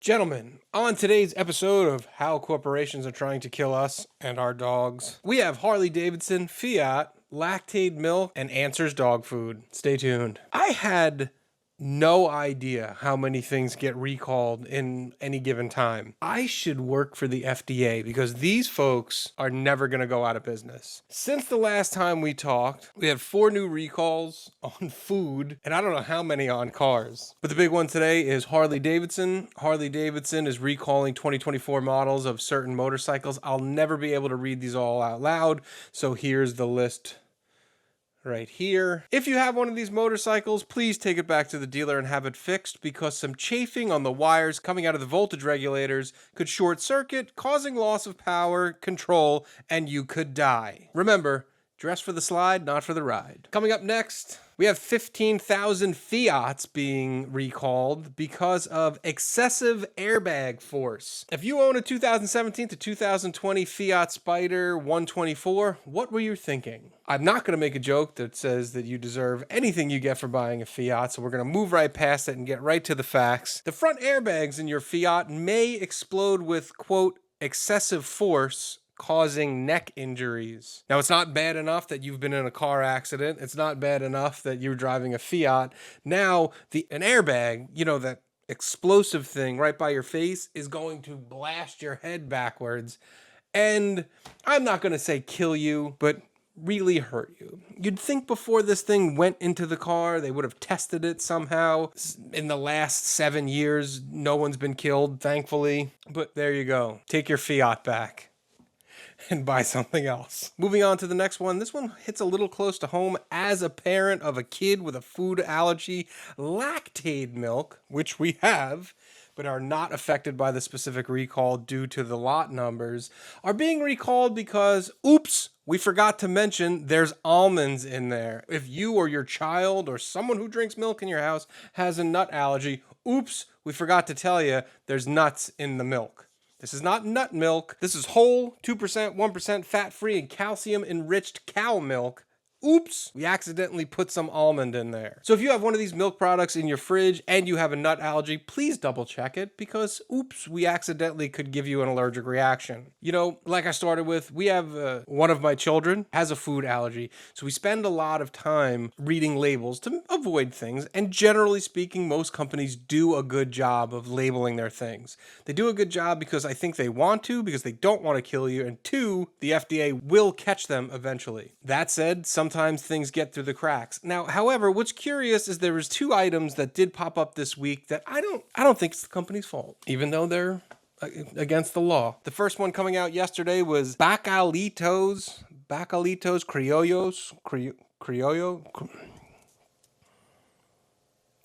Gentlemen, on today's episode of How Corporations Are Trying to Kill Us and Our Dogs, we have Harley Davidson, Fiat, Lactaid Milk, and Answers Dog Food. Stay tuned. I had no idea how many things get recalled in any given time. I should work for the FDA because these folks are never going to go out of business. Since the last time we talked, we had 4 new recalls on food, and I don't know how many on cars. But the big one today is Harley Davidson. Harley Davidson is recalling 2024 models of certain motorcycles. I'll never be able to read these all out loud, so here's the list right here. If you have one of these motorcycles, please take it back to the dealer and have it fixed because some chafing on the wires coming out of the voltage regulators could short circuit, causing loss of power, control, and you could die. Remember, dress for the slide, not for the ride. Coming up next, we have 15,000 Fiats being recalled because of excessive airbag force. If you own a 2017 to 2020 Fiat Spider 124, what were you thinking? I'm not going to make a joke that says that you deserve anything you get for buying a Fiat, so we're going to move right past it and get right to the facts. The front airbags in your Fiat may explode with, quote, excessive force, causing neck injuries. Now, it's not bad enough that you've been in a car accident. It's not bad enough that you're driving a Fiat. Now, an airbag, that explosive thing right by your face, is going to blast your head backwards. And I'm not going to say kill you, but really hurt you. You'd think before this thing went into the car, they would have tested it somehow. In the last 7 years, no one's been killed, thankfully. But there you go. Take your Fiat back and buy something else. Moving on to the next one. This one hits a little close to home. As a parent of a kid with a food allergy, Lactaid milk, which we have, but are not affected by the specific recall due to the lot numbers, are being recalled because, oops, we forgot to mention there's almonds in there. If you or your child or someone who drinks milk in your house has a nut allergy, oops, we forgot to tell you there's nuts in the milk. This is not nut milk. This is whole, 2%, 1% fat-free and calcium-enriched cow milk. Oops, we accidentally put some almond in there. So if you have one of these milk products in your fridge and you have a nut allergy, please double check it because, oops, we accidentally could give you an allergic reaction. Like I started with, we have one of my children has a food allergy. So we spend a lot of time reading labels to avoid things. And generally speaking, most companies do a good job of labeling their things. They do a good job because I think they want to, because they don't want to kill you. And 2, the FDA will catch them eventually. That said, sometimes things get through the cracks. Now, however, what's curious is there was 2 items that did pop up this week that I don't think it's the company's fault, even though they're against the law. The first one coming out yesterday was Bacalitos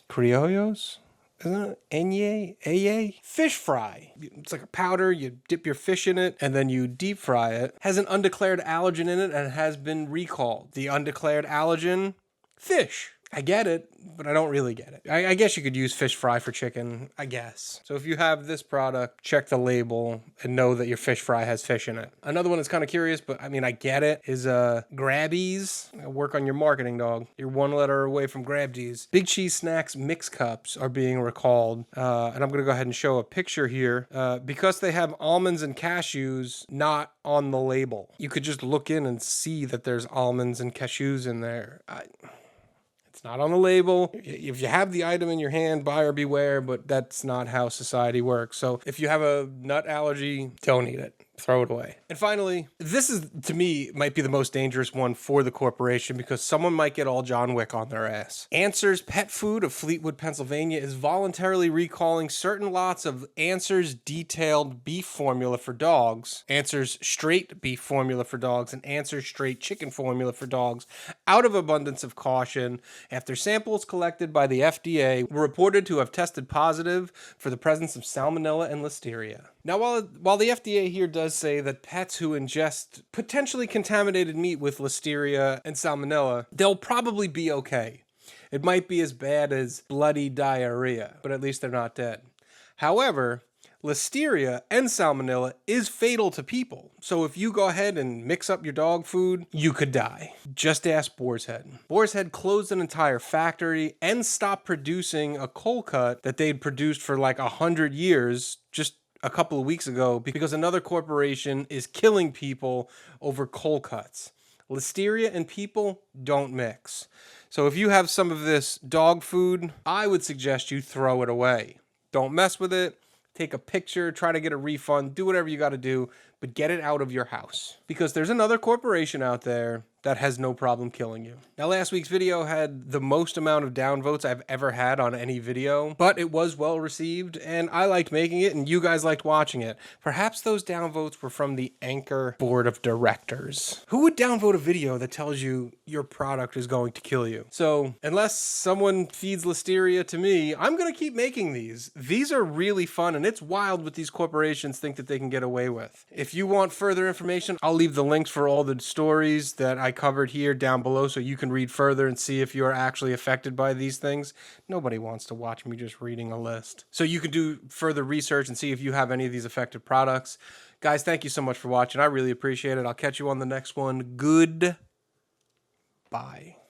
Criollos? Isn't it Enye? Fish fry. It's like a powder. You dip your fish in it and then you deep fry it. Has an undeclared allergen in it and has been recalled. The undeclared allergen? Fish. I get it, but I don't really get it. I guess you could use fish fry for chicken, I guess. So if you have this product, check the label and know that your fish fry has fish in it. Another one that's kind of curious, but I get it, is Grabbies. Work on your marketing, dog. You're 1 letter away from Grabbies. Big Cheese Snacks mix cups are being recalled. And I'm going to go ahead and show a picture here. Because they have almonds and cashews not on the label. You could just look in and see that there's almonds and cashews in there. It's not on the label. If you have the item in your hand, buyer beware, but that's not how society works. So if you have a nut allergy, don't eat it. Throw it away. And finally, this is, to me, might be the most dangerous one for the corporation because someone might get all John Wick on their ass. Answers Pet Food of Fleetwood, Pennsylvania is voluntarily recalling certain lots of Answers Detailed Beef Formula for dogs, Answers Straight Beef Formula for dogs, and Answers Straight Chicken Formula for dogs out of abundance of caution after samples collected by the FDA were reported to have tested positive for the presence of salmonella and listeria. Now, while the FDA here does say that pets who ingest potentially contaminated meat with listeria and salmonella, they'll probably be okay. It might be as bad as bloody diarrhea, but at least they're not dead. However, Listeria and salmonella is fatal to people. So if you go ahead and mix up your dog food, you could die. Just ask Boar's Head. Boar's Head closed an entire factory and stopped producing a cold cut that they'd produced for like 100 years just a couple of weeks ago because another corporation is killing people over cold cuts. Listeria and people don't mix. So if you have some of this dog food, I would suggest you throw it away. Don't mess with it. Take a picture, try to get a refund, do whatever you got to do, but get it out of your house. Because there's another corporation out there that has no problem killing you. Now, last week's video had the most amount of downvotes I've ever had on any video, but it was well received, and I liked making it, and you guys liked watching it. Perhaps those downvotes were from the Anchor board of directors. Who would downvote a video that tells you your product is going to kill you? So, unless someone feeds Listeria to me, I'm gonna keep making these. These are really fun, and it's wild what these corporations think that they can get away with. If you want further information, I'll leave the links for all the stories that I covered here down below so you can read further and see if you're actually affected by these things. Nobody wants to watch me just reading a list. So you can do further research and see if you have any of these affected products. Guys, thank you so much for watching. I really appreciate it. I'll catch you on the next one. Goodbye.